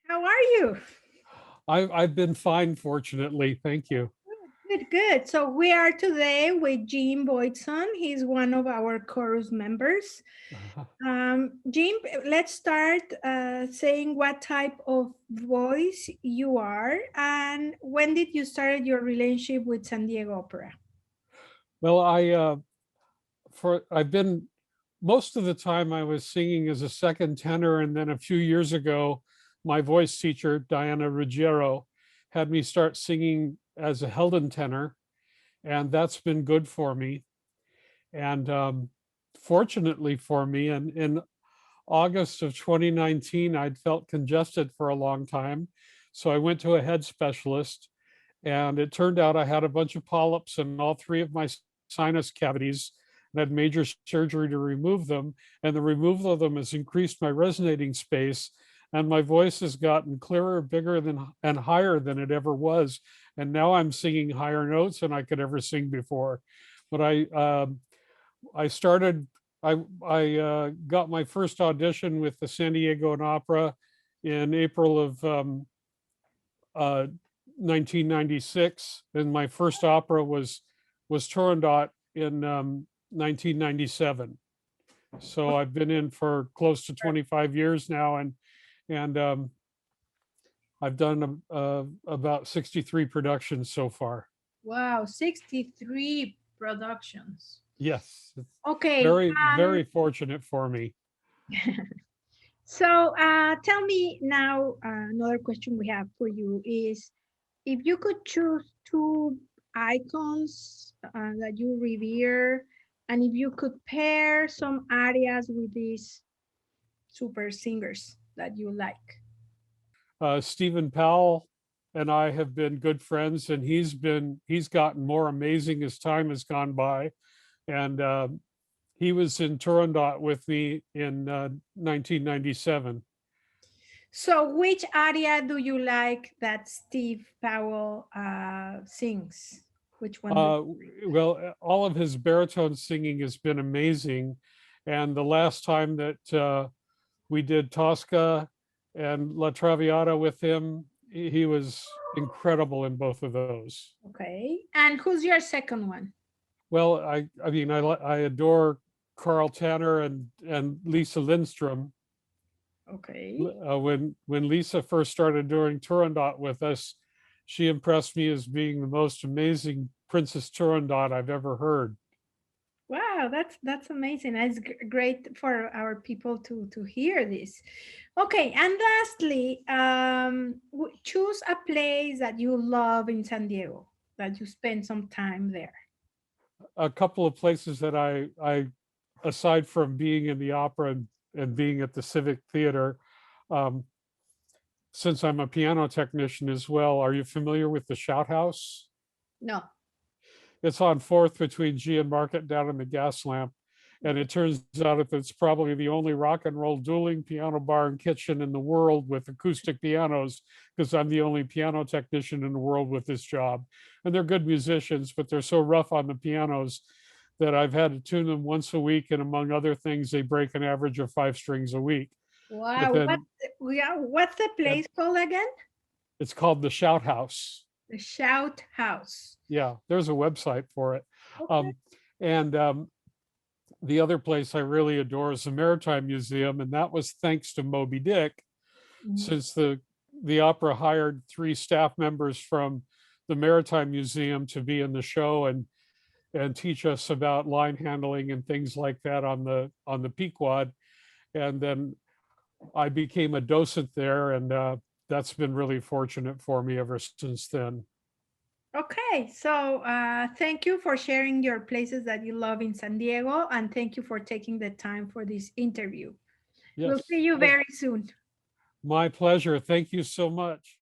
How are you? I've been fine, fortunately. Thank you. Good, good. So we are today with Jim Boydston. He's one of our chorus members. Jim, let's start saying what type of voice you are and when did you start your relationship with San Diego Opera? Well, I've been most of the time I was singing as a second tenor, and then a few years ago, my voice teacher Diana Ruggiero had me start singing as a Helden tenor, and that's been good for me. And fortunately for me, and in August of 2019, I'd felt congested for a long time, so I went to a head specialist. And it turned out I had a bunch of polyps in all three of my sinus cavities and had major surgery to remove them. And the removal of them has increased my resonating space. And my voice has gotten clearer, bigger than and higher than it ever was. And now I'm singing higher notes than I could ever sing before. But I started, I got my first audition with the San Diego Opera in April of uh, 1996, and my first opera was Turandot in 1997. So I've been in for close to 25 years now, and I've done about 63 productions so far. Wow, 63 productions. Yes, it's Okay, very fortunate for me. so tell me now, another question we have for you is if you could choose two icons that you revere, and if you could pair some arias with these super singers that you like. Stephen Powell and I have been good friends, and he's gotten more amazing as time has gone by. And he was in Turandot with me in 1997. So which aria do you like that Steve Powell sings? Which one? Well, all of his baritone singing has been amazing. And the last time that we did Tosca and La Traviata with him, he was incredible in both of those. Okay. And who's your second one? Well, I mean, I adore Carl Tanner and Lisa Lindstrom. Okay. When Lisa first started doing Turandot with us, she impressed me as being the most amazing Princess Turandot I've ever heard. Wow, that's amazing. That's great for our people to hear this. Okay, and lastly, choose a place that you love in San Diego that you spend some time there. A couple of places that I aside from being in the opera and being at the Civic Theater, um, since I'm a piano technician as well, are you familiar with the Shout House? No. It's on 4th between G and Market down in the gas lamp. And it turns out that it's probably the only rock and roll dueling piano bar and kitchen in the world with acoustic pianos, because I'm the only piano technician in the world with this job. And they're good musicians, but they're so rough on the pianos that I've had to tune them once a week. And among other things, they break an average of 5 strings a week. But Wow, then what's the place called again? it's called the Shout House. The Shout House. Yeah, there's a website for it. Okay. And the other place I really adore is the Maritime Museum, and that was thanks to Moby Dick, since the opera hired 3 staff members from the Maritime Museum to be in the show and teach us about line handling and things like that on the Pequod. And then I became a docent there, and that's been really fortunate for me ever since then. Okay, so thank you for sharing your places that you love in San Diego, and thank you for taking the time for this interview. We'll Yes. see you very soon. My pleasure. Thank you so much.